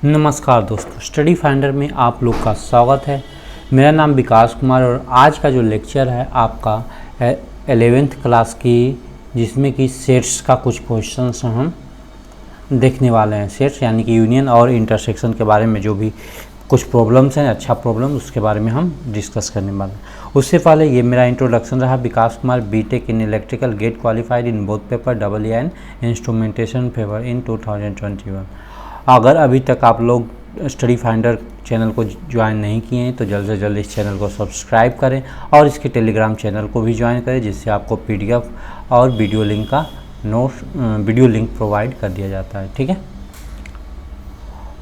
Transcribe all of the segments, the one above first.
नमस्कार दोस्तों, study finder में आप लोग का स्वागत है। मेरा नाम विकास कुमार और आज का जो लेक्चर है आपका 11th क्लास की, जिसमें कि सेट्स का कुछ क्वेश्चंस हम देखने वाले हैं। सेट्स यानी कि यूनियन और इंटरसेक्शन के बारे में जो भी कुछ प्रॉब्लम्स हैं, अच्छा प्रॉब्लम, उसके बारे में हम डिस्कस करने वाले हैं। उससे पहले ये मेरा इंट्रोडक्शन रहा। Vikas Kumar, B Tech in electrical, GATE qualified in both paper EIN instrumentation favour in 2021। अगर अभी तक आप लोग स्टडी फाइंडर चैनल को ज्वाइन नहीं किए हैं तो जल्द से जल्द इस चैनल को सब्सक्राइब करें और इसके टेलीग्राम चैनल को भी ज्वाइन करें, जिससे आपको PDF और वीडियो लिंक प्रोवाइड कर दिया जाता है। ठीक है,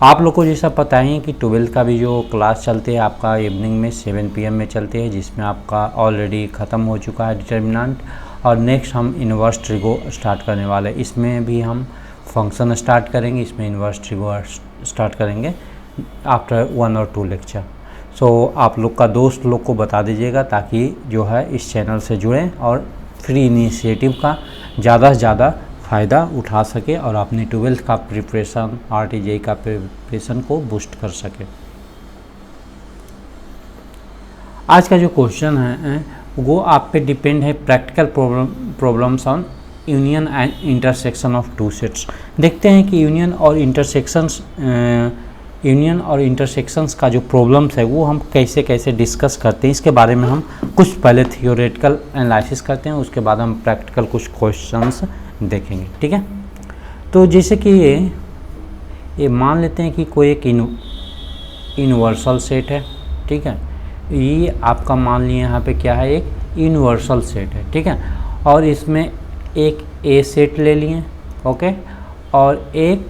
आप लोग को जैसा पता ही है कि 12th का भी जो क्लास चलते हैं आपका इवनिंग में 7 PM में चलते हैं, जिसमें आपका ऑलरेडी ख़त्म हो चुका है डिटर्मिनेंट, और नेक्स्ट हम इन्वर्स ट्रिगो स्टार्ट करने वाले हैं। इसमें भी हम फंक्शन स्टार्ट करेंगे, इसमें इन्वर्स ट्रिगो स्टार्ट करेंगे आफ्टर 1 और 2 लेक्चर। सो आप लोग का दोस्त लोग को बता दीजिएगा ताकि जो है इस चैनल से जुड़ें और फ्री इनिशिएटिव का ज़्यादा से ज़्यादा फ़ायदा उठा सके और अपनी 12th का प्रिपरेशन, RTJ का प्रिपरेशन को बूस्ट कर सके। आज का जो क्वेश्चन है वो आप पे डिपेंड है, practical problems on union and intersection of two sets. देखते हैं कि यूनियन और इंटरसेक्शंस का जो प्रॉब्लम्स है वो हम कैसे कैसे डिस्कस करते हैं, इसके बारे में हम कुछ पहले थियोरेटिकल एनालिसिस करते हैं, उसके बाद हम प्रैक्टिकल कुछ क्वेश्चंस देखेंगे। ठीक है, तो जैसे कि ये मान लेते हैं कि कोई एक यूनिवर्सल सेट है। ठीक है, ये आपका मान लिया यहाँ पे क्या है, एक यूनिवर्सल सेट है। ठीक है, और इसमें एक A सेट ले लिए, ओके, और एक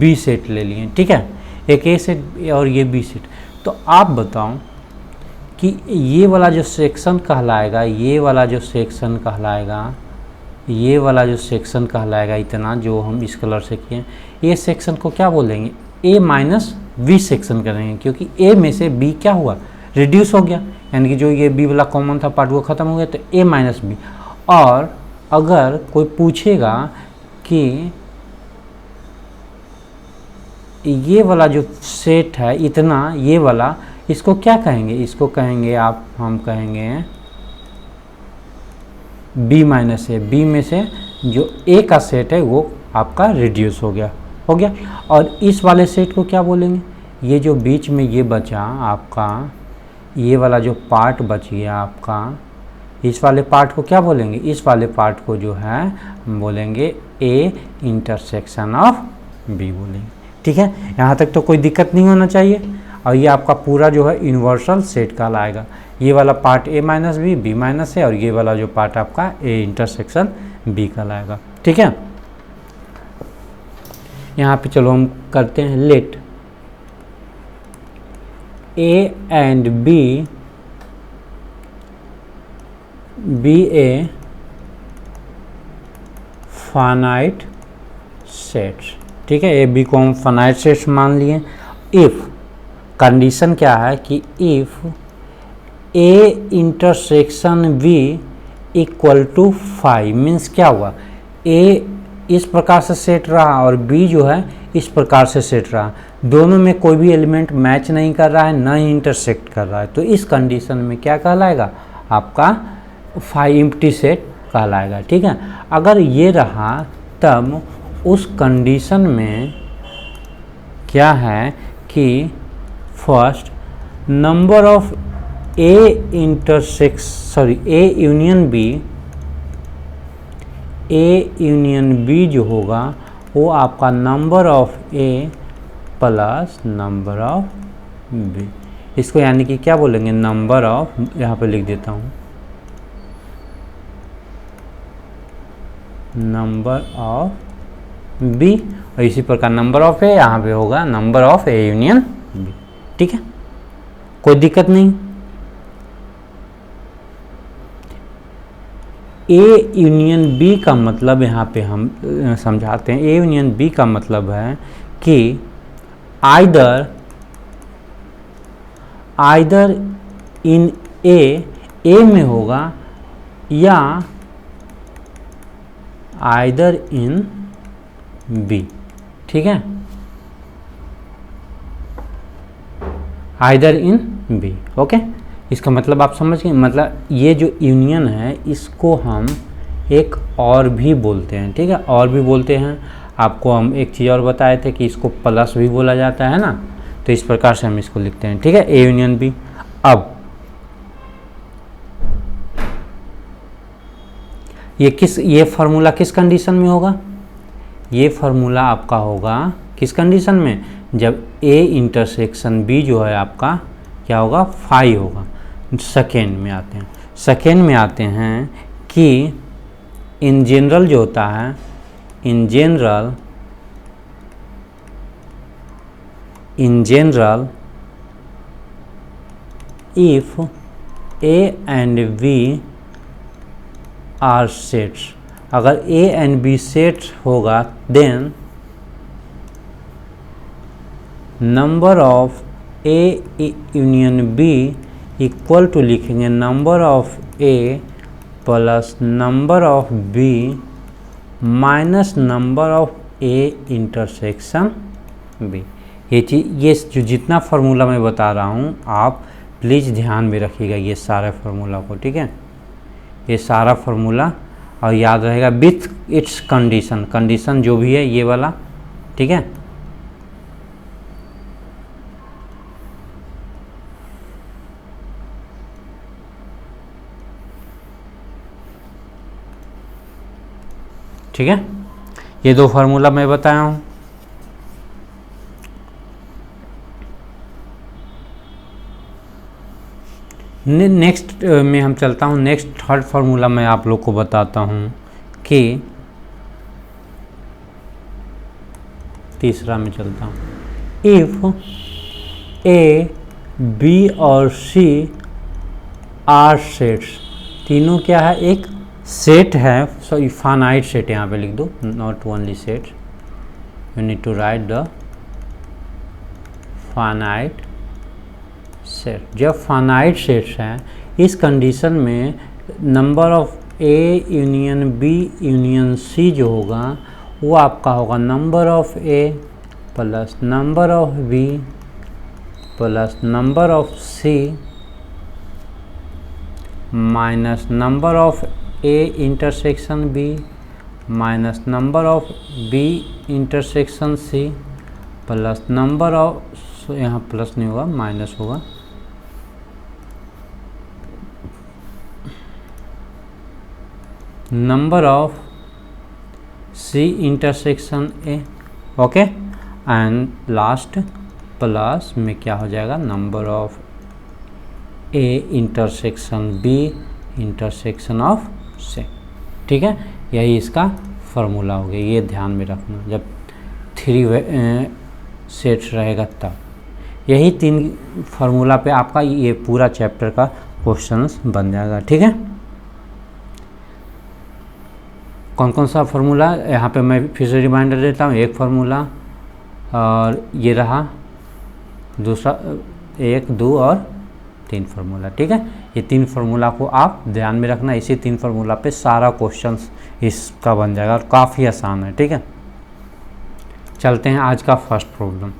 B सेट ले लिए। ठीक है, एक A सेट और ये B सेट। तो आप बताओ कि ये वाला जो सेक्शन कहलाएगा, ये वाला जो सेक्शन कहलाएगा इतना जो हम इस कलर से किए, ये सेक्शन को क्या बोलेंगे, A-B सेक्शन करेंगे, क्योंकि A में से B क्या हुआ, रिड्यूस हो गया, यानी कि जो ये B वाला कॉमन था पार्ट वो ख़त्म हो गया, तो A-B। और अगर कोई पूछेगा कि ये वाला जो सेट है इतना, ये वाला, इसको क्या कहेंगे, इसको कहेंगे हम कहेंगे B-A। B में से जो A का सेट है वो आपका रिड्यूस हो गया। और इस वाले सेट को क्या बोलेंगे, ये जो बीच में ये बचा आपका, ये वाला जो पार्ट बच गया आपका, इस वाले पार्ट को क्या बोलेंगे, इस वाले पार्ट को जो है हम बोलेंगे A इंटरसेक्शन ऑफ B बोलेंगे। ठीक है, यहाँ तक तो कोई दिक्कत नहीं होना चाहिए। और ये आपका पूरा जो है यूनिवर्सल सेट कहलाएगा। ये वाला पार्ट A-B, B- है, और ये वाला जो पार्ट आपका A इंटरसेक्शन B कहलाएगा। ठीक है, यहाँ पे चलो हम करते हैं, let A and B be a finite sets. ठीक है, A B को हम फाइनाइट सेट्स मान लिए। इफ़ कंडीशन क्या है कि if A intersection B equal to 5, means क्या हुआ, A इस प्रकार से सेट रहा और B जो है इस प्रकार से सेट रहा, दोनों में कोई भी एलिमेंट मैच नहीं कर रहा है, न ही इंटरसेक्ट कर रहा है, तो इस कंडीशन में क्या कहलाएगा, आपका 5 एम्प्टी सेट कहलाएगा। ठीक है, अगर ये रहा तब उस कंडीशन में क्या है कि first number of A union B जो होगा वो आपका number of A plus number of B, इसको यानी कि क्या बोलेंगे, नंबर ऑफ, यहाँ पे लिख देता हूँ, नंबर ऑफ B, और इसी प्रकार नंबर ऑफ A यहाँ पे होगा number of A union B। ठीक है, कोई दिक्कत नहीं। A यूनियन B का मतलब यहाँ पे हम समझाते हैं। A यूनियन B का मतलब है कि आइदर इन A में होगा या आइदर इन B। ठीक है, आइदर इन बी। ओके, इसका मतलब आप समझ गए। मतलब ये जो यूनियन है इसको हम एक और भी बोलते हैं, ठीक है, और भी बोलते हैं। आपको हम एक चीज़ और बताए थे कि इसको प्लस भी बोला जाता है ना, तो इस प्रकार से हम इसको लिखते हैं, ठीक है, ए यूनियन बी। अब ये फार्मूला किस कंडीशन में होगा? ये फार्मूला आपका होगा किस कंडीशन में? जब ए इंटरसेक्शन बी जो है आपका क्या होगा? फाई होगा। सेकेंड में आते हैं, सेकेंड में आते हैं कि इन जनरल जो होता है, in general if A and B are sets, अगर ए एंड बी सेट होगा then number of A union B equal to लिखेंगे number of A plus number of B minus number of A intersection B. ये चीज़, ये जो जितना formula मैं बता रहा हूँ आप प्लीज़ ध्यान में रखिएगा ये सारे फार्मूला को, ठीक है, ये सारा फार्मूला, और याद रहेगा विथ इट्स कंडीशन, कंडीशन जो भी है ये वाला, ठीक है। ठीक है, ये दो फार्मूला मैं बताया हूँ। नेक्स्ट में हम चलता हूँ, नेक्स्ट थर्ड फार्मूला मैं आप लोग को बताता हूँ कि तीसरा में चलता हूँ। इफ ए बी और सी आर सेट्स, तीनों क्या है? एक सेट है, सॉरी फाइनाइट सेट यहाँ पे लिख दो, not only set, you need to write the finite set. जब फाइनाइट सेट्स हैं इस कंडीशन में number of A union B union C जो होगा वो आपका होगा number of A plus number of B plus number of C minus number of A intersection B minus number of B intersection C plus number of, यहाँ plus नहीं होगा minus होगा, number of C intersection A. Okay, and last plus में क्या हो जाएगा? Number of A intersection B intersection of C. ठीक है, यही इसका फार्मूला हो गया, ये ध्यान में रखना जब थ्री सेट्स रहेगा तब। यही तीन फार्मूला पे आपका ये पूरा चैप्टर का क्वेश्चंस बन जाएगा। ठीक है, कौन कौन सा फार्मूला यहाँ पे मैं फिर से रिमाइंडर देता हूँ। एक फार्मूला और ये रहा दूसरा, 1 2 और 3 फार्मूला। ठीक है, ये 3 फार्मूला को आप ध्यान में रखना। इसी 3 फार्मूला पे सारा क्वेश्चंस इसका बन जाएगा और काफ़ी आसान है। ठीक है, चलते हैं आज का फर्स्ट प्रॉब्लम।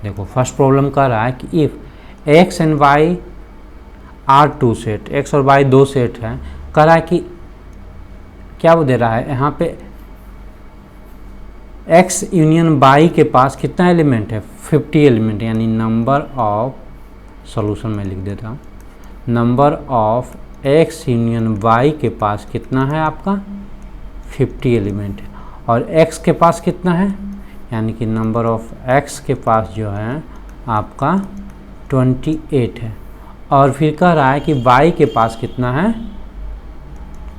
देखो फर्स्ट प्रॉब्लम कह रहा है कि if X and Y are two set, X और वाई दो सेट है, कह रहा है कि क्या वो दे रहा है यहाँ पे एक्स यूनियन वाई के पास कितना एलिमेंट है? 50 एलिमेंट, यानी नंबर ऑफ, सॉल्यूशन में लिख देता हूँ, number of X union Y के पास कितना है आपका? 50 एलिमेंट है। और एक्स के पास कितना है? यानी कि नंबर ऑफ एक्स के पास जो है आपका 28 है। और फिर कह रहा है कि वाई के पास कितना है?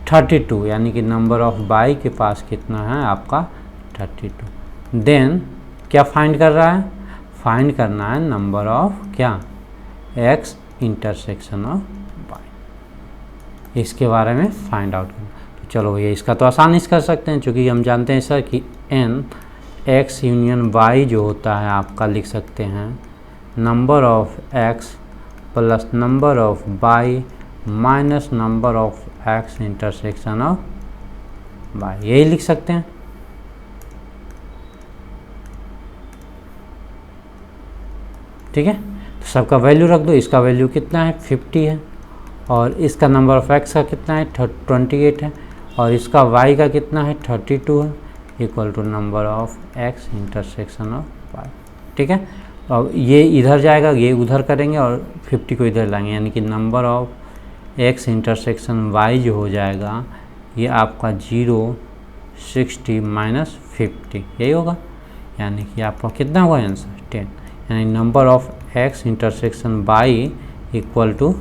32, यानी कि नंबर ऑफ वाई के पास कितना है आपका? 32। देन क्या फाइंड कर रहा है? फाइंड करना है नंबर ऑफ क्या? एक्स इंटरसेक्शन ऑफ वाई, इसके बारे में फाइंड आउट करना। तो चलो ये इसका तो आसानी से कर सकते हैं, क्योंकि हम जानते हैं सर कि एन एक्स यूनियन वाई जो होता है आपका लिख सकते हैं number of X plus number of Y minus number of X intersection of Y, यही लिख सकते हैं। ठीक है, तो सबका वैल्यू रख दो। इसका वैल्यू कितना है 50 है, और इसका नंबर ऑफ एक्स का कितना है 28 है, और इसका वाई का कितना है 32 है, equal to number of X intersection of Y. ठीक है, अब ये इधर जाएगा, ये उधर करेंगे और 50 को इधर लाएंगे, यानी कि number of X intersection Y जो हो जाएगा ये आपका 0, 60 माइनस 50 यही होगा, यानी कि आपका कितना होगा आंसर 10। यानी number of X intersection Y equal to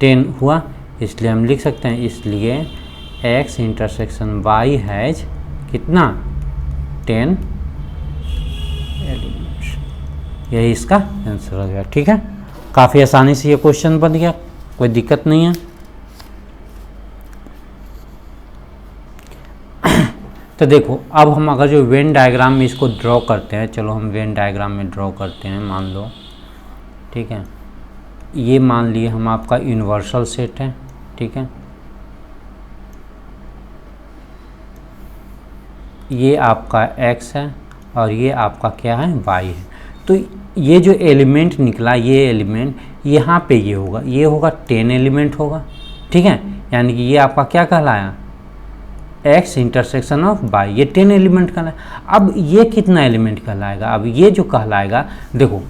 10 हुआ। इसलिए हम लिख सकते हैं, इसलिए एक्स इंटरसेक्शन वाई हैज कितना 10 एलिमेंट्स, यही इसका आंसर हो गया। ठीक है, काफ़ी आसानी से ये क्वेश्चन बन गया, कोई दिक्कत नहीं है। तो देखो अब हम अगर जो वेन डायग्राम में इसको ड्रॉ करते हैं, चलो हम वेन डायग्राम में ड्रॉ करते हैं, मान लो। ठीक है, ये मान लिए हम आपका यूनिवर्सल सेट है। ठीक है, ये आपका x है और ये आपका क्या है y है। तो ये जो एलिमेंट निकला, ये एलिमेंट यहाँ पे ये होगा 10 एलिमेंट होगा। ठीक है, यानी कि ये आपका क्या कहलाया x इंटरसेक्शन ऑफ y, ये 10 एलिमेंट कहलाएगा। अब ये कितना एलिमेंट कहलाएगा, अब ये जो कहलाएगा, देखो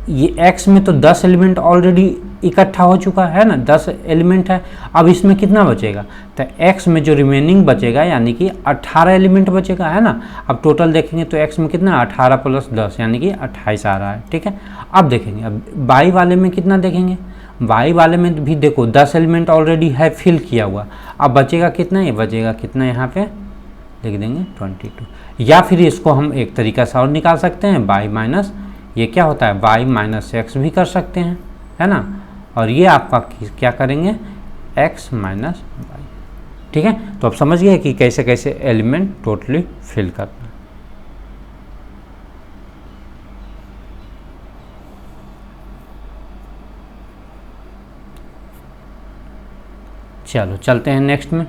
ये x में तो 10 एलिमेंट ऑलरेडी इकट्ठा हो चुका है ना, 10 एलिमेंट है। अब इसमें कितना बचेगा, तो x में जो रिमेनिंग बचेगा यानी कि 18 एलिमेंट बचेगा, है ना। अब टोटल देखेंगे तो x में कितना 18 प्लस 10 यानी कि 28 आ रहा है। ठीक है, अब देखेंगे अब y वाले में कितना देखेंगे, y वाले में भी देखो 10 एलिमेंट ऑलरेडी है फिल किया हुआ। अब बचेगा कितना, ये बचेगा कितना, यहाँ पे लिख देंगे 22। या फिर इसको हम एक तरीका से और निकाल सकते हैं, y माइनस ये क्या होता है y माइनस एक्स भी कर सकते हैं, है ना। और ये आपका क्या करेंगे x माइनस वाई। ठीक है, तो अब समझ गए कि कैसे कैसे एलिमेंट टोटली फिल करना है। चलो चलते हैं नेक्स्ट में।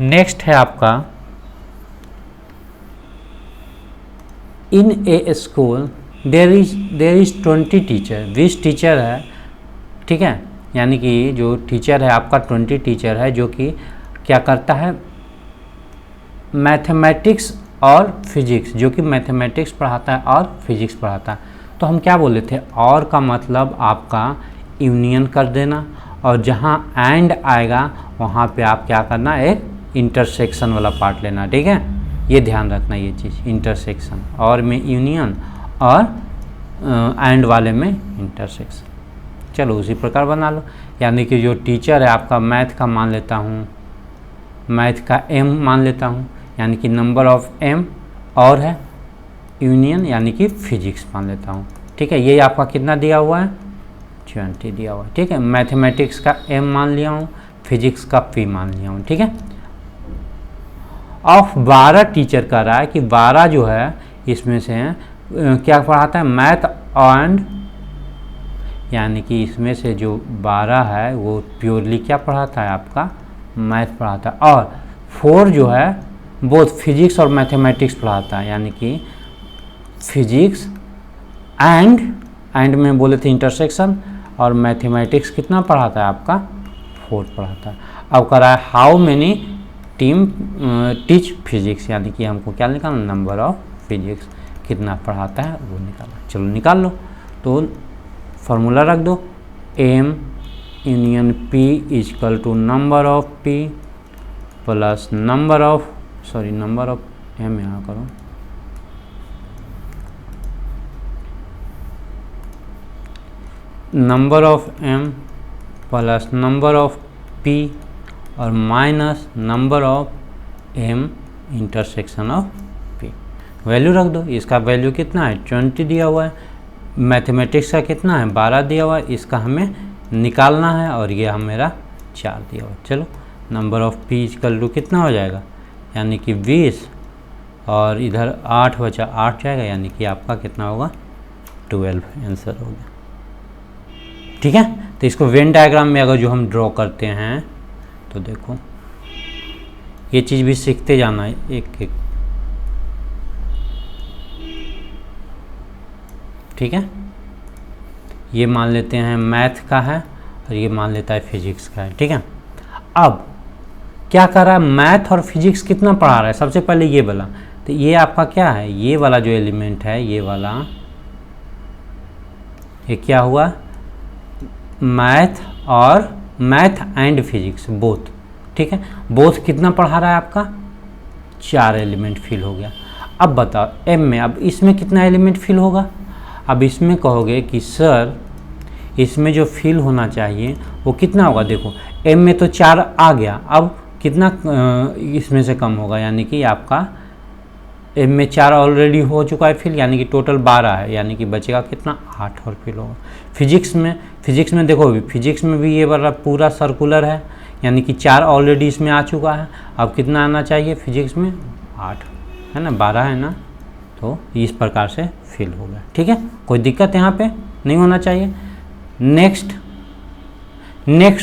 नेक्स्ट है आपका in a school there is 20 teacher. 20 teacher है। ठीक है, यानी कि जो टीचर है आपका 20 टीचर है, जो कि क्या करता है मैथमेटिक्स और फिजिक्स, जो कि मैथमेटिक्स पढ़ाता है और फिजिक्स पढ़ाता है। तो हम क्या बोले थे, और का मतलब आपका यूनियन कर देना, और जहाँ एंड आएगा वहाँ पे आप क्या करना, एक इंटरसेक्शन वाला पार्ट लेना। ठीक है, ये ध्यान रखना, ये चीज़ इंटरसेक्शन, और में यूनियन और एंड वाले में इंटरसेक्शन। चलो उसी प्रकार बना लो, यानी कि जो टीचर है आपका मैथ का मान लेता हूँ, मैथ का m मान लेता हूँ, यानी कि नंबर ऑफ m, और है यूनियन यानी कि फिजिक्स मान लेता हूँ। ठीक है, ये आपका कितना दिया हुआ है 20 दिया हुआ है। ठीक है, मैथमेटिक्स का m मान लिया हूँ, फिजिक्स का p मान लिया हूँ। ठीक है, ऑफ 12 टीचर कह रहा है कि 12 जो है इसमें से क्या पढ़ाता है मैथ एंड, यानी कि इसमें से जो 12 है वो प्योरली क्या पढ़ाता है आपका मैथ पढ़ाता है, और 4 जो है बोथ फिजिक्स और मैथमेटिक्स पढ़ाता है, यानी कि फिजिक्स एंड में बोले थे इंटरसेक्शन, और मैथमेटिक्स कितना पढ़ाता है आपका 4 पढ़ाता है। अब कह रहा है how many team teach physics, यानी कि हमको क्या निकालना नंबर ऑफ फिजिक्स कितना पढ़ाता है वो निकालना। चलो निकाल लो, तो फार्मूला रख दो m union p equal to number of p plus number of m, यहाँ करो number of m plus number of p और minus number of m intersection of p। Value रख दो, इसका वैल्यू कितना है 20 दिया हुआ है, मैथमेटिक्स का कितना है 12 दिया हुआ है, इसका हमें निकालना है, और ये हम मेरा 4 दिया हुआ है। चलो number of p equal to कितना हो जाएगा, यानी कि 20, और इधर 8 बचा 8 जाएगा, यानी कि आपका कितना होगा 12 आंसर हो गया। ठीक है, तो इसको वेन डायग्राम में अगर जो हम ड्रॉ करते हैं तो देखो ये चीज़ भी सीखते जाना है एक एक। ठीक है, ये मान लेते हैं मैथ का है और ये मान लेता है फिजिक्स का है। ठीक है, अब क्या कर रहा है, मैथ और फिजिक्स कितना पढ़ा रहा है, सबसे पहले ये वाला, तो ये आपका क्या है, ये वाला जो एलिमेंट है, ये वाला, ये क्या हुआ, मैथ और मैथ एंड फिजिक्स बोथ। ठीक है, बोथ कितना पढ़ा रहा है आपका, 4 एलिमेंट फिल हो गया। अब बताओ एम में, अब इसमें कितना एलिमेंट फिल होगा, अब इसमें कहोगे कि सर इसमें जो फिल होना चाहिए वो कितना होगा, देखो एम में तो 4 आ गया, अब कितना इसमें से कम होगा, यानी कि आपका एम में 4 ऑलरेडी हो चुका है फिल, यानी कि टोटल 12 है, यानी कि बचेगा कितना, 8 और फिल होगा। फिजिक्स में देखो, फिजिक्स में भी ये वाला पूरा सर्कुलर है, यानी कि 4 ऑलरेडी इसमें आ चुका है, अब कितना आना चाहिए फिजिक्स में, 8 है ना, 12 है ना, तो इस प्रकार से फिल हो गया। ठीक है, कोई दिक्कत यहाँ पे नहीं होना चाहिए। नेक्स्ट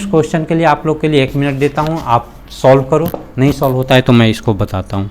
क्वेश्चन के लिए आप लोग के लिए 1 मिनट देता हूँ, आप सॉल्व करो, नहीं सॉल्व होता है तो मैं इसको बताता हूँ।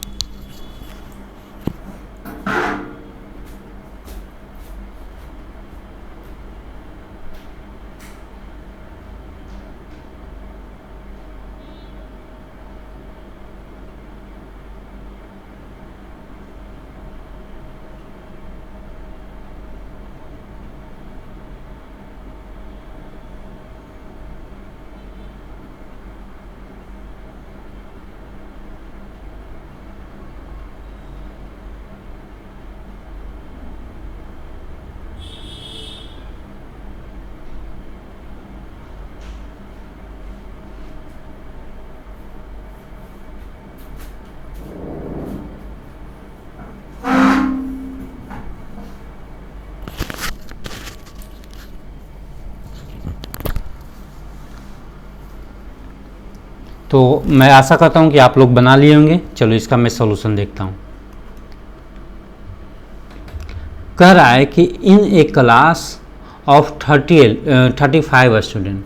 तो मैं आशा करता हूँ कि आप लोग बना लिए होंगे। चलो इसका मैं सॉल्यूशन देखता हूँ। कह रहा है कि इन ए क्लास ऑफ 35 स्टूडेंट,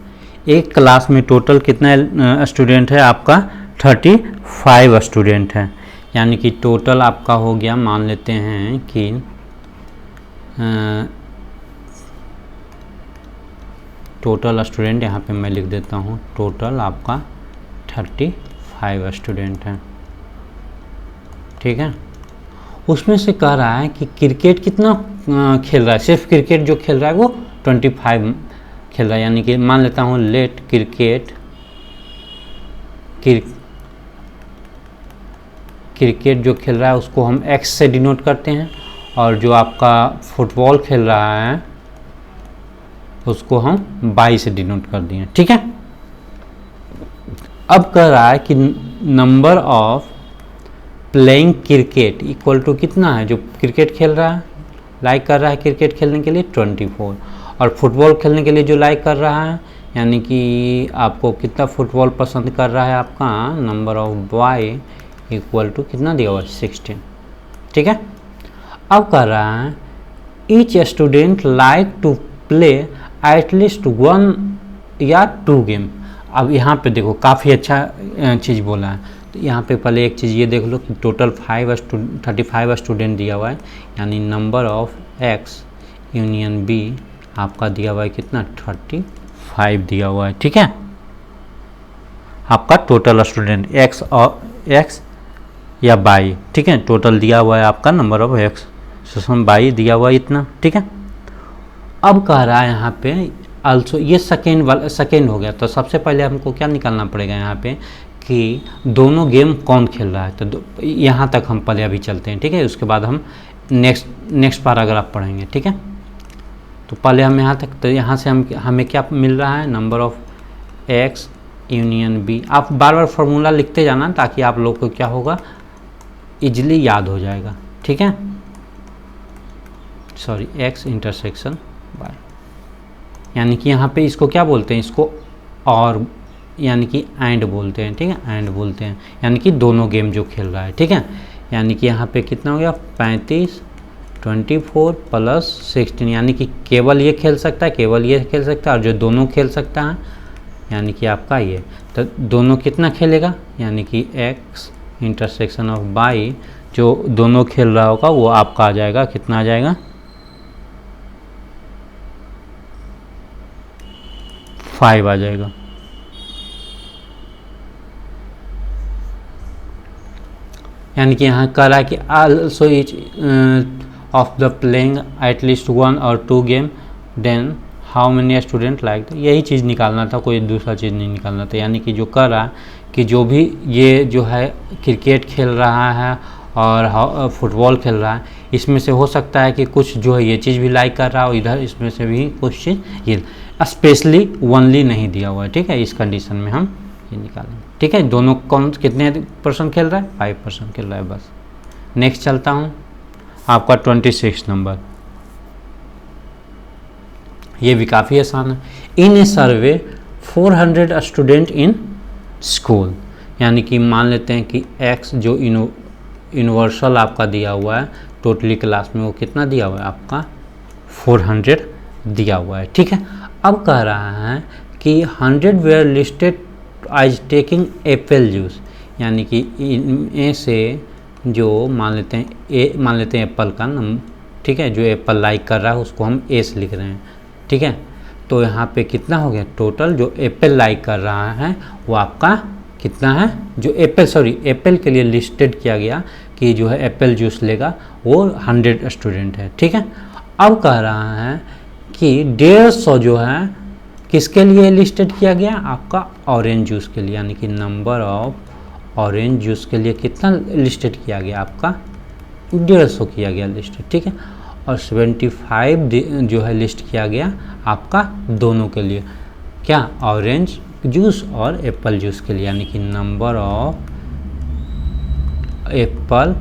एक क्लास में टोटल कितना स्टूडेंट है आपका, 35 स्टूडेंट है, यानी कि टोटल आपका हो गया, मान लेते हैं कि टोटल स्टूडेंट यहाँ पे मैं लिख देता हूँ, टोटल आपका 35 स्टूडेंट हैं। ठीक है, उसमें से कह रहा है कि क्रिकेट कितना खेल रहा है, सिर्फ क्रिकेट जो खेल रहा है वो 25 खेल रहा है, यानी कि मान लेता हूँ लेट क्रिकेट जो खेल रहा है उसको हम एक्स से डिनोट करते हैं, और जो आपका फुटबॉल खेल रहा है उसको हम वाई से डिनोट कर दिए। ठीक है, अब कह रहा है कि number of playing cricket equal to कितना है, जो क्रिकेट खेल रहा है, लाइक कर रहा है क्रिकेट खेलने के लिए 24, और फुटबॉल खेलने के लिए जो लाइक कर रहा है, यानी कि आपको कितना फुटबॉल पसंद कर रहा है, आपका number of boy equal to कितना दिया हुआ है, 16। ठीक है, अब कह रहा है each student like to play at least 1 या 2 गेम। अब यहाँ पे देखो काफ़ी अच्छा चीज़ बोला है, तो यहाँ पे पहले एक चीज़ ये देख लो कि टोटल 35 स्टूडेंट दिया हुआ है, यानी number of X union B आपका दिया हुआ है कितना, 35 दिया हुआ है। ठीक है, आपका टोटल स्टूडेंट एक्स और एक्स या बाई, ठीक है, टोटल दिया हुआ है आपका नंबर ऑफ एक्स बाई दिया हुआ है इतना। ठीक है, अब कह रहा है यहाँ पे आल्सो, ये सेकेंड हो गया, तो सबसे पहले हमको क्या निकालना पड़ेगा यहाँ पे कि दोनों गेम कौन खेल रहा है, तो यहाँ तक हम पहले अभी चलते हैं। ठीक है, उसके बाद हम नेक्स्ट पैराग्राफ पढ़ेंगे। ठीक है, तो पहले हम यहाँ तक, तो यहाँ से हमें क्या मिल रहा है, number of X union B. आप बार बार फार्मूला लिखते जाना ताकि आप लोग को क्या होगा, इजली याद हो जाएगा। ठीक है, सॉरी, एक्स इंटरसेक्शन बाय, यानी कि यहाँ पे इसको क्या बोलते हैं, इसको और यानी कि एंड बोलते हैं। ठीक है, एंड बोलते हैं, यानी कि दोनों गेम जो खेल रहा है। ठीक है, यानी कि यहाँ पे कितना हो गया, 35 24 प्लस 16, यानी कि केवल ये खेल सकता है, केवल ये खेल सकता है, और जो दोनों खेल सकता है यानी कि आपका ये, तो दोनों कितना खेलेगा, यानी कि एक्स इंटरसेक्शन ऑफ बाई जो दोनों खेल रहा होगा वो आपका आ जाएगा, कितना आ जाएगा, 5 आ जाएगा। यानी कि यहाँ कह रहा है कि also each of the playing at least 1 और 2 game then how many student like, यही चीज़ निकालना था, कोई दूसरा चीज़ नहीं निकालना था। यानी कि जो कह रहा है कि जो भी ये जो है क्रिकेट खेल रहा है और फुटबॉल खेल रहा है, इसमें से हो सकता है कि कुछ जो है ये चीज़ भी लाइक कर रहा हो, इधर इसमें से भी कुछ चीज़ ये स्पेशली ओनली नहीं दिया हुआ है। ठीक है, इस कंडीशन में हम ये निकालेंगे। ठीक है, दोनों कौन कितने परसेंट खेल रहा है, 5% खेल रहा है बस। नेक्स्ट चलता हूँ, आपका 26 नंबर, ये भी काफ़ी आसान है। इन ए सर्वे 400 स्टूडेंट इन स्कूल, यानी कि मान लेते हैं कि x जो यूनिवर्सल आपका दिया हुआ है टोटली क्लास में, वो कितना दिया हुआ है आपका 400 दिया हुआ है। ठीक है, अब कह रहा है कि 100 were listed as taking apple juice, यानी कि इनमें से जो मान लेते हैं एप्पल का ठीक है, जो एप्पल लाइक कर रहा है उसको हम ए से लिख रहे हैं। ठीक है, तो यहाँ पे कितना हो गया टोटल, जो एप्पल लाइक कर रहा है वो आपका कितना है, जो एप्पल के लिए लिस्टेड किया गया कि जो है एप्पल जूस लेगा वो 100 स्टूडेंट है। ठीक है, अब कह रहा है कि 150 जो है किसके लिए लिस्टेड किया गया, आपका ऑरेंज जूस के लिए, यानी कि नंबर ऑफ ऑरेंज जूस के लिए कितना लिस्टेड किया गया, आपका 150 किया गया लिस्टेड। ठीक है, और 75 जो है लिस्ट किया गया आपका दोनों के लिए, क्या, ऑरेंज जूस और एप्पल जूस के लिए, यानी कि नंबर ऑफ एप्पल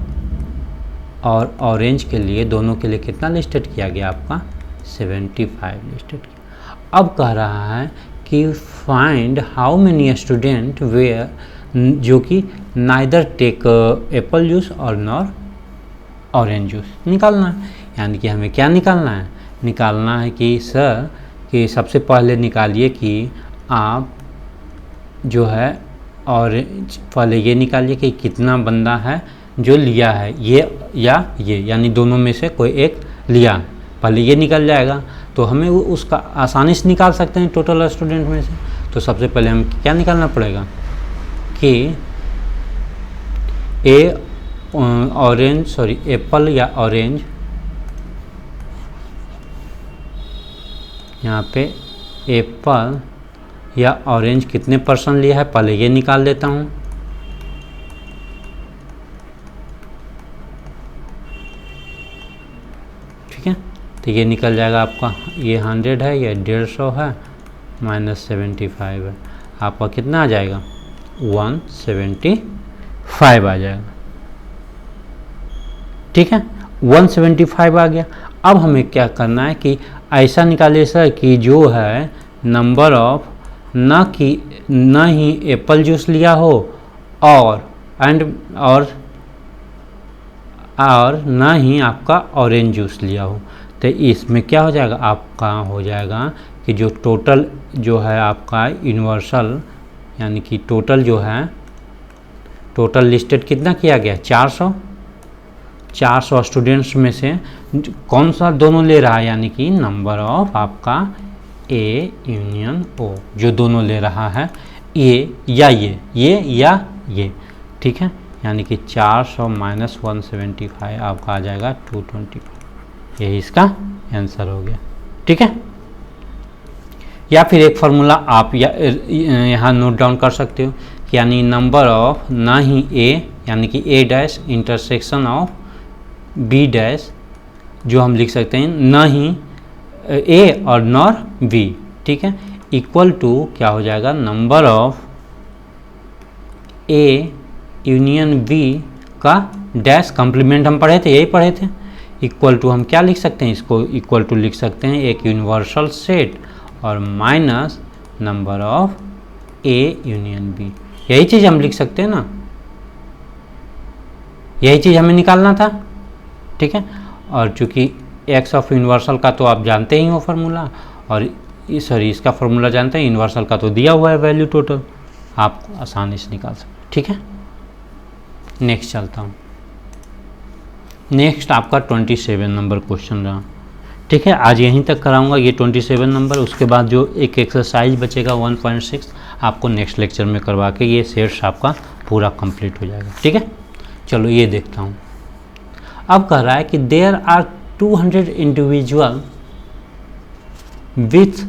और ऑरेंज के लिए दोनों के लिए कितना लिस्टेड किया गया, आपका 75 लिस्टेड किया। अब कह रहा है कि find how many student were, जो कि नाइदर टेक एप्पल जूस और नॉर ऑरेंज जूस निकालना है। यानी कि हमें क्या निकालना है, निकालना है कि सर कि सबसे पहले निकालिए कि आप जो है ऑरेंज, पहले ये निकालिए कि कितना बंदा है जो लिया है ये या ये, यानी दोनों में से कोई एक लिया, पहले ये निकल जाएगा तो हमें उसका आसानी से निकाल सकते हैं टोटल स्टूडेंट में से। तो सबसे पहले हम क्या निकालना पड़ेगा कि एप्पल या ऑरेंज, यहाँ पे एप्पल या ऑरेंज कितने परसेंट लिया है, पहले ये निकाल देता हूँ। ठीक है, तो ये निकल जाएगा आपका, ये 100 है, ये 150 है, -75 है, आपका कितना आ जाएगा 175 आ जाएगा। ठीक है, 175 आ गया। अब हमें क्या करना है कि ऐसा निकालिए सर कि जो है नंबर ऑफ न ही एप्पल जूस लिया हो और न ही आपका ऑरेंज जूस लिया हो। तो इसमें क्या हो जाएगा, आपका हो जाएगा कि जो टोटल जो है आपका यूनिवर्सल, यानी कि टोटल जो है टोटल लिस्टेड कितना किया गया 400 स्टूडेंट्स में से कौन सा दोनों ले रहा है, यानी कि नंबर ऑफ आपका ए यूनियन ओ, जो दोनों ले रहा है ये या ये। ठीक है, यानी कि 400 - 175 आपका आ जाएगा 225, यही इसका आंसर हो गया। ठीक है, या फिर एक फार्मूला आप यहाँ नोट डाउन कर सकते हो कि यानी नंबर ऑफ ना ही ए, यानी कि A dash intersection of B dash, जो हम लिख सकते हैं ना ही ए और नॉर बी। ठीक है, इक्वल टू क्या हो जाएगा, number of A union B का डैश कम्प्लीमेंट हम पढ़े थे, यही पढ़े थे, इक्वल टू हम क्या लिख सकते हैं, इसको इक्वल टू लिख सकते हैं एक यूनिवर्सल सेट और minus number of A union B, यही चीज़ हम लिख सकते हैं ना, यही चीज़ हमें निकालना था। ठीक है, और चूंकि एक्स ऑफ यूनिवर्सल का तो आप जानते ही हो फार्मूला, और इसका फार्मूला जानते हैं, यूनिवर्सल का तो दिया हुआ है वैल्यू टोटल, आप आसानी से निकाल सकते। ठीक है, नेक्स्ट चलता हूँ। नेक्स्ट आपका 27 नंबर क्वेश्चन रहा ठीक है, आज यहीं तक कराऊंगा ये 27 नंबर। उसके बाद जो एक एक्सरसाइज बचेगा 1.6 आपको नेक्स्ट लेक्चर में करवा के ये सेट्स आपका पूरा कंप्लीट हो जाएगा। ठीक है, चलो ये देखता हूँ। अब कह रहा है कि there are 200 individual with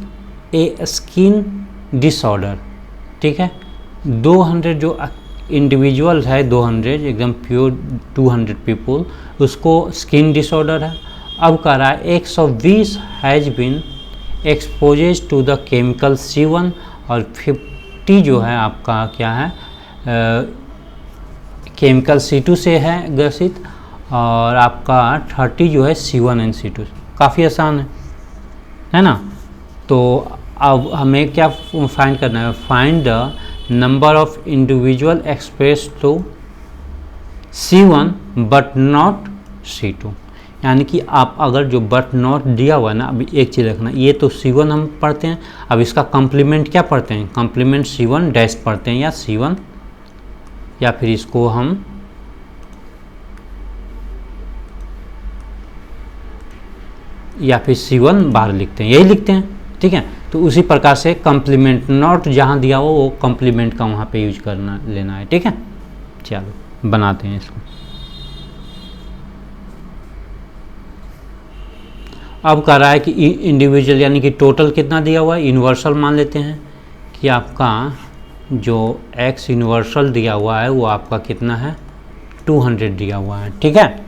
a skin disorder. ठीक है, 200 जो इंडिविजुअल है, 200 एकदम प्योर 200 पीपल, उसको स्किन डिसऑर्डर है। अब कह रहा है 120 has been exposes to the chemical C1 और 50 जो है आपका क्या है केमिकल C2 से है ग्रसित, और आपका 30 जो है C1 एंड C2। काफ़ी आसान है ना। तो अब हमें क्या फाइंड करना है, find the number of individual express to C1 but not C2। यानी कि आप अगर जो बट नॉट दिया हुआ है ना, अभी एक चीज़ रखना, ये तो C1 हम पढ़ते हैं, अब इसका कम्प्लीमेंट क्या पढ़ते हैं, कम्प्लीमेंट C1 डैश पढ़ते हैं, या C1, या फिर इसको हम या फिर C1 बाहर लिखते हैं, यही लिखते हैं। ठीक है, तो उसी प्रकार से कम्प्लीमेंट नॉट जहाँ दिया हो वो कम्प्लीमेंट का वहाँ पे यूज करना लेना है। ठीक है, चलो बनाते हैं इसको। अब कह रहा है कि इंडिविजुअल यानी कि टोटल कितना दिया हुआ है, यूनिवर्सल मान लेते हैं कि आपका जो x यूनिवर्सल दिया हुआ है वो आपका कितना है 200 दिया हुआ है। ठीक है,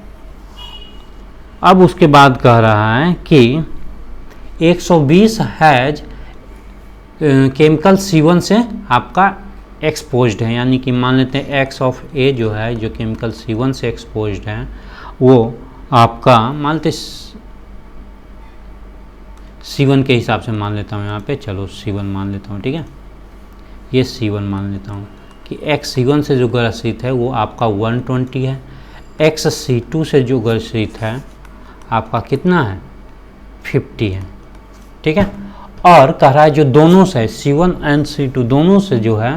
अब उसके बाद कह रहा है कि 120 हैज केमिकल C1 से आपका एक्सपोज्ड है, यानी कि मान लेते हैं x ऑफ a जो है जो केमिकल C1 से एक्सपोज्ड है वो आपका मान लेते C1 के हिसाब से मान लेता हूँ यहाँ पे, चलो C1 मान लेता हूँ। ठीक है, ये C1 मान लेता हूँ कि x C1 से जो ग्रसित है वो आपका 120 है, x C2 से जो ग्रसित है आपका कितना है 50 है। ठीक है, और कह रहा है जो दोनों से C1 एंड C2 दोनों से जो है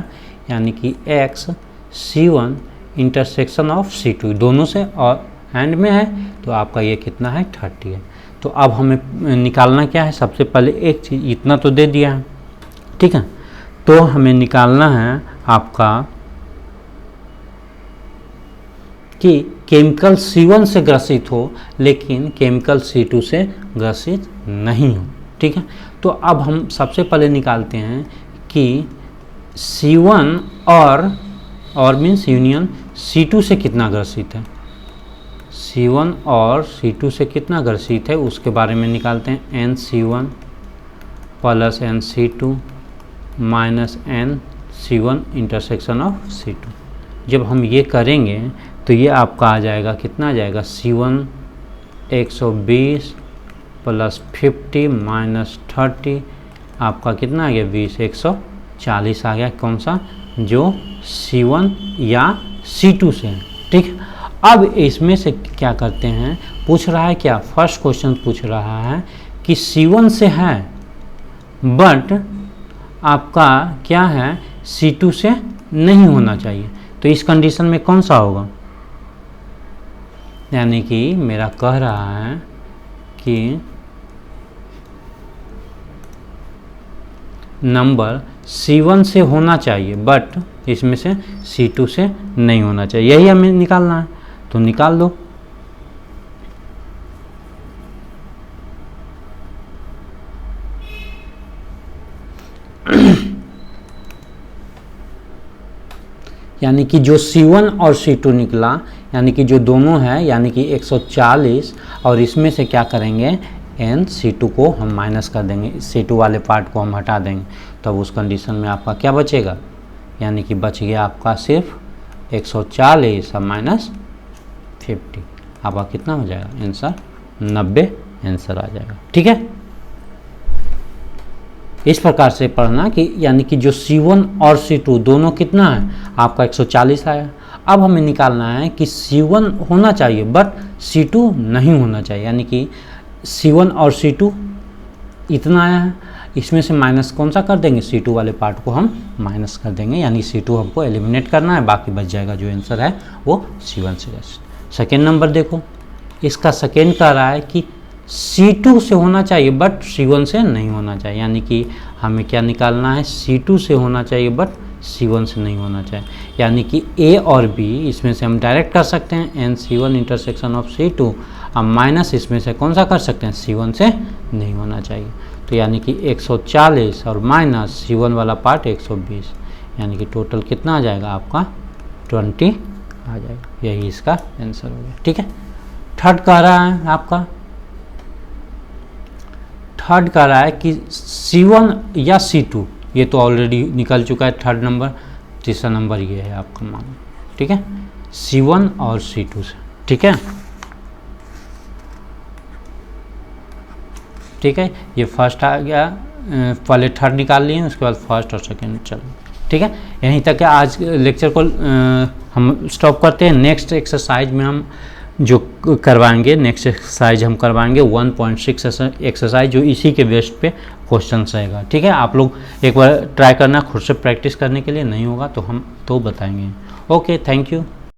यानी कि x C1 intersection of C2 दोनों से और एंड में है, तो आपका ये कितना है 30 है। तो अब हमें निकालना क्या है, सबसे पहले एक चीज़, इतना तो दे दिया है। ठीक है, तो हमें निकालना है आपका कि केमिकल C1 से ग्रसित हो लेकिन केमिकल C2 से ग्रसित नहीं हो। ठीक है, तो अब हम सबसे पहले निकालते हैं कि C1 और मीन्स यूनियन C2 से कितना ग्रसित है, C1 और C2 से कितना ग्रसित है उसके बारे में निकालते हैं। NC1 plus NC2 minus NC1 intersection of C2। जब हम ये करेंगे तो ये आपका आ जाएगा, कितना आ जाएगा, C1 120 प्लस 50 माइनस 30 आपका कितना आ गया 20, 140 आ गया। कौन सा, जो C1 या C2 से है। ठीक है, अब इसमें से क्या करते हैं, पूछ रहा है क्या, फर्स्ट क्वेश्चन पूछ रहा है कि C1 से है बट आपका क्या है C2 से नहीं होना चाहिए, तो इस कंडीशन में कौन सा होगा, यानी कि मेरा कह रहा है कि नंबर C1 से होना चाहिए बट इसमें से C2 से नहीं होना चाहिए, यही हमें निकालना है, तो निकाल दो। यानी कि जो C1 और C2 निकला, यानी कि जो दोनों है यानी कि 140, और इसमें से क्या करेंगे NC2 को हम माइनस कर देंगे, C2 वाले पार्ट को हम हटा देंगे, तब उस कंडीशन में आपका क्या बचेगा, यानी कि बच गया आपका सिर्फ 140 और माइनस 50, आपका कितना हो जाएगा आंसर 90 आंसर आ जाएगा। ठीक है, इस प्रकार से पढ़ना कि यानी कि जो C1 और C2 दोनों कितना है आपका 140 आया। अब हमें निकालना है कि C1 होना चाहिए बट C2 नहीं होना चाहिए, यानी कि C1 और C2 इतना आया है, इसमें से माइनस कौन सा कर देंगे, C2 वाले पार्ट को हम माइनस कर देंगे, यानी C2 हमको एलिमिनेट करना है, बाकी बच जाएगा जो आंसर है वो C1 से। सेकेंड नंबर देखो, इसका सेकेंड कह रहा है कि C2 से होना चाहिए बट C1 से नहीं होना चाहिए, यानी कि हमें क्या निकालना है, C2 से होना चाहिए बट C1 से नहीं होना चाहिए, यानी कि A और B इसमें से हम डायरेक्ट कर सकते हैं NC1 इंटरसेक्शन ऑफ C2, अब माइनस इसमें से कौन सा कर सकते हैं, C1 से नहीं होना चाहिए। तो यानी कि 140 और माइनस C1 वाला पार्ट 120, यानी कि टोटल कितना आ जाएगा आपका 20 आ जाएगा, यही इसका आंसर हो गया। ठीक है, थर्ड कह रहा है आपका, थर्ड कह रहा है कि C1 या C2, ये तो ऑलरेडी निकल चुका है थर्ड नंबर, तीसरा नंबर ये है आपका मान। ठीक है, C1 और C2 से। ठीक है, ठीक है, ये फर्स्ट आ गया, पहले थर्ड निकाल लिए, उसके बाद फर्स्ट और सेकेंड। चलो ठीक है, यहीं तक है आज लेक्चर को हम स्टॉप करते हैं। नेक्स्ट एक्सरसाइज में हम जो करवाएंगे, नेक्स्ट एक्सरसाइज हम करवाएंगे 1.6 एक्सरसाइज, जो इसी के बेस्ड पे क्वेश्चन रहेगा। ठीक है, आप लोग एक बार ट्राई करना खुद से प्रैक्टिस करने के लिए, नहीं होगा तो हम तो बताएंगे। Okay, thank you.